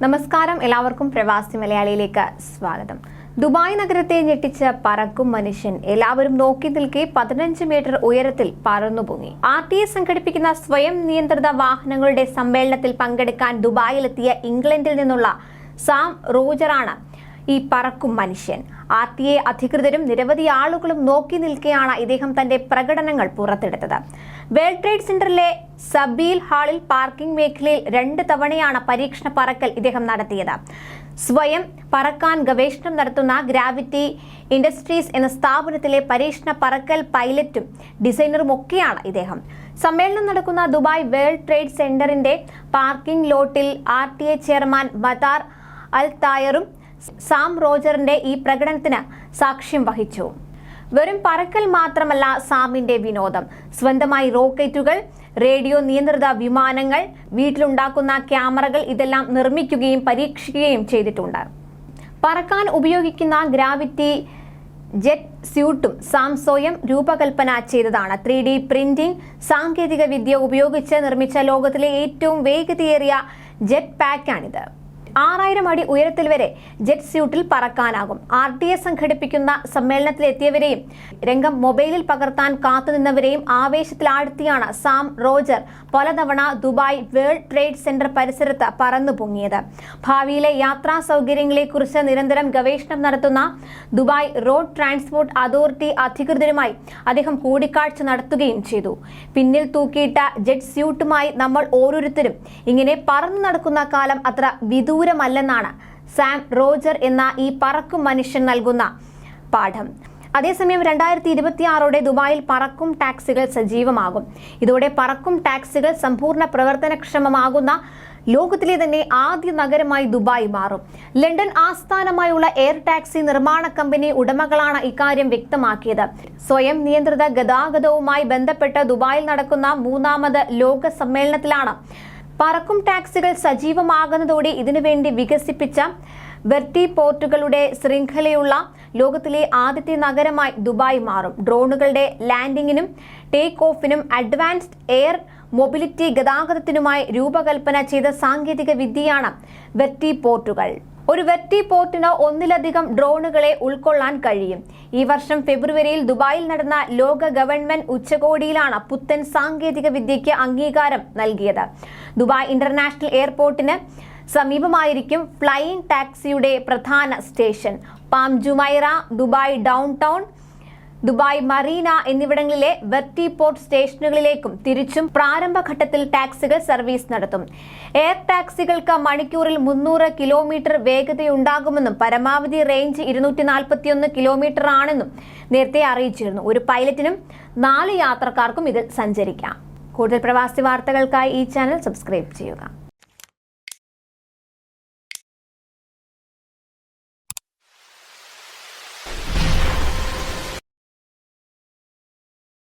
നമസ്കാരം, എല്ലാവർക്കും പ്രവാസി മലയാളിയിലേക്ക് സ്വാഗതം. ദുബായ് നഗരത്തെ ഞെട്ടിച്ച പറക്കും മനുഷ്യൻ. എല്ലാവരും നോക്കി നിൽക്കെ 15 മീറ്റർ ഉയരത്തിൽ പറന്നുപൊങ്ങി. RTA സംഘടിപ്പിക്കുന്ന സ്വയം നിയന്ത്രിത വാഹനങ്ങളുടെ സമ്മേളനത്തിൽ പങ്കെടുക്കാൻ ദുബായിലെത്തിയ ഇംഗ്ലണ്ടിൽ നിന്നുള്ള സാം റോജറാണ് ഈ പറക്കും മനുഷ്യൻ. RTA അധികൃതരും നിരവധി ആളുകളും നോക്കി നിൽക്കെയാണ് ഇദ്ദേഹം തന്റെ പ്രകടനങ്ങൾ പുറത്തെടുത്തത്. വേൾഡ് ട്രേഡ് സെന്ററിലെ സബീൽ ഹാളിൽ പാർക്കിംഗ് മേഖലയിൽ 2 തവണയാണ് പരീക്ഷണ പറക്കൽ ഇദ്ദേഹം നടത്തിയത്. സ്വയം പറക്കാൻ ഗവേഷണം നടത്തുന്ന ഗ്രാവിറ്റി ഇൻഡസ്ട്രീസ് എന്ന സ്ഥാപനത്തിലെ പരീക്ഷണ പറക്കൽ പൈലറ്റും ഡിസൈനറും ഒക്കെയാണ് ഇദ്ദേഹം. സമ്മേളനം നടക്കുന്ന ദുബായ് വേൾഡ് ട്രേഡ് സെന്ററിന്റെ പാർക്കിംഗ് ലോട്ടിൽ RTA ചെയർമാൻ മതാർ അൽ തായറും സാം റോജറിന്റെ ഈ പ്രകടനത്തിന് സാക്ഷ്യം വഹിച്ചു. വെറും പറക്കൽ മാത്രമല്ല സാമിന്റെ വിനോദം. സ്വന്തമായി റോക്കറ്റുകൾ, റേഡിയോ നിയന്ത്രിത വിമാനങ്ങൾ, വീട്ടിലുണ്ടാക്കുന്ന ക്യാമറകൾ ഇതെല്ലാം നിർമ്മിക്കുകയും പരീക്ഷിക്കുകയും ചെയ്തിട്ടുണ്ട്. പറക്കാൻ ഉപയോഗിക്കുന്ന ഗ്രാവിറ്റി ജെറ്റ് സ്യൂട്ടും സാം സ്വയം രൂപകൽപ്പന ചെയ്തതാണ്. 3D പ്രിന്റിംഗ് സാങ്കേതിക വിദ്യ ഉപയോഗിച്ച് നിർമ്മിച്ച ലോകത്തിലെ ഏറ്റവും വേഗതയേറിയ ജെറ്റ് പാക്കാണിത്. 6000 അടി ഉയരത്തിൽ വരെ ജെറ്റ് സ്യൂട്ടിൽ പറക്കാനാകും. RTA സംഘടിപ്പിക്കുന്ന സമ്മേളനത്തിലെത്തിയവരെയും രംഗം മൊബൈലിൽ പകർത്താൻ കാത്തുനിന്നവരെയും ആവേശത്തിലാഴ്ത്തിയാണ് സാം റോജർ പലതവണ ദുബായ് വേൾഡ് ട്രേഡ് സെന്റർ പരിസരത്ത് പറന്നു പൊങ്ങിയത്. ഭാവിയിലെ യാത്രാ സൗകര്യങ്ങളെക്കുറിച്ച് നിരന്തരം ഗവേഷണം നടത്തുന്ന ദുബായ് റോഡ് ട്രാൻസ്പോർട്ട് അതോറിറ്റി അധികൃതരുമായി അദ്ദേഹം കൂടിക്കാഴ്ച നടത്തുകയും ചെയ്തു. പിന്നിൽ തൂക്കിയിട്ട ജെറ്റ് സ്യൂട്ടുമായി നമ്മൾ ഓരോരുത്തരും ഇങ്ങനെ പറന്നു നടക്കുന്ന കാലം അത്ര വിദൂരമല്ലെന്നാണ് സാം റോജർ എന്ന ഈ പറക്കും മനുഷ്യൻ നൽകുന്ന പാഠം. അതേസമയം 2026 ദുബായിൽ പറക്കും ടാക്സികൾ സജീവമാകും. ഇതോടെ പറക്കും ടാക്സികൾ സമ്പൂർണ്ണ പ്രവർത്തനക്ഷമമാകുന്ന ലോകത്തിലെ തന്നെ ആദ്യ നഗരമായി ദുബായ് മാറും. ലണ്ടൻ ആസ്ഥാനമായുള്ള എയർ ടാക്സി നിർമ്മാണ കമ്പനി ഉടമകളാണ് ഇക്കാര്യം വ്യക്തമാക്കിയത്. സ്വയം നിയന്ത്രിത ഗതാഗതവുമായി ബന്ധപ്പെട്ട് ദുബായിൽ നടക്കുന്ന 3ാമത് ലോക സമ്മേളനത്തിലാണ് പറക്കും ടാക്സികൾ സജീവമാകുന്നതോടെ ഇതിനുവേണ്ടി വികസിപ്പിച്ച വെർട്ടിപോർട്ടുകളുടെ ശൃംഖലയുള്ള ലോകത്തിലെ ആദ്യത്തെ നഗരമായി ദുബായ് മാറും. ഡ്രോണുകളുടെ ലാൻഡിങ്ങിനും ടേക്ക് ഓഫിനും അഡ്വാൻസ്ഡ് എയർ മൊബിലിറ്റി ഗതാഗതത്തിനുമായി രൂപകൽപ്പന ചെയ്ത സാങ്കേതിക വിദ്യയാണ് വെർട്ടിപോർട്ടുകൾ. ഒരു വെർട്ടിപോർട്ടിന് ഒന്നിലധികം ഡ്രോണുകളെ ഉൾക്കൊള്ളാൻ കഴിയും. ഈ വർഷം ഫെബ്രുവരിയിൽ ദുബായിൽ നടന്ന ലോക ഗവൺമെന്റ് ഉച്ചകോടിയിലാണ് പുത്തൻ സാങ്കേതിക വിദ്യയ്ക്ക് അംഗീകാരം നൽകിയത്. ദുബായ് ഇന്റർനാഷണൽ എയർപോർട്ടിന് സമീപമായിരിക്കും ഫ്ലൈയിങ് ടാക്സിയുടെ പ്രധാന station. Palm Jumeirah, Dubai down town, Dubai Marina എന്നിവിടങ്ങളിലെ വെർട്ടിപോർട്ട് സ്റ്റേഷനുകളിലേക്കും തിരിച്ചും പ്രാരംഭഘട്ടത്തിൽ ടാക്സികൾ സർവീസ് നടത്തും. എയർ ടാക്സികൾക്ക് മണിക്കൂറിൽ 300 കിലോമീറ്റർ വേഗതയുണ്ടാകുമെന്നും പരമാവധി റേഞ്ച് 241 കിലോമീറ്റർ ആണെന്നും നേരത്തെ അറിയിച്ചിരുന്നു. ഒരു പൈലറ്റിനും 4 യാത്രക്കാർക്കും ഇതിൽ സഞ്ചരിക്കാം. കൂടുതൽ പ്രവാസി വാർത്തകൾക്കായി ഈ ചാനൽ സബ്സ്ക്രൈബ് ചെയ്യുക.